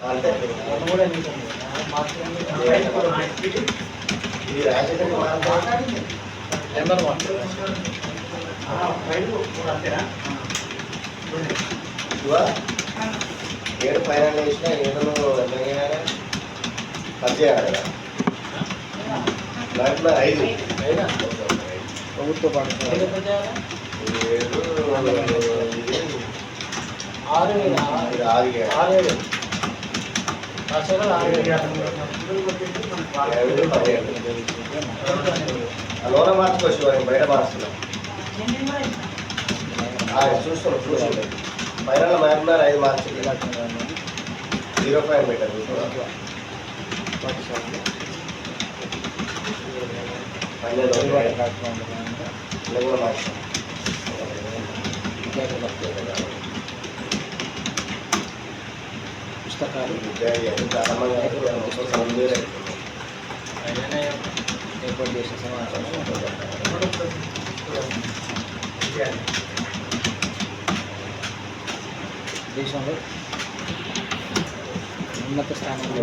అంటే ఇది రాజకీయ నెంబర్ 1 ఏడు ఫైనల్ వేసినా ఏడులో కట్ చేయాలి కదా దాంట్లో 5 ప్రభుత్వ పాఠశాల 7 లోన మార్చుకోవచ్చు బయట మారుస్తున్నాం చూస్తున్నాం ఫైనల్ మ్యాప్లో 5 మార్చి 0.5 మీటర్ పుస్తకాలు ఏర్పాటు చేసిన సమాచారం దేశంలో ఉన్నత స్థానంలో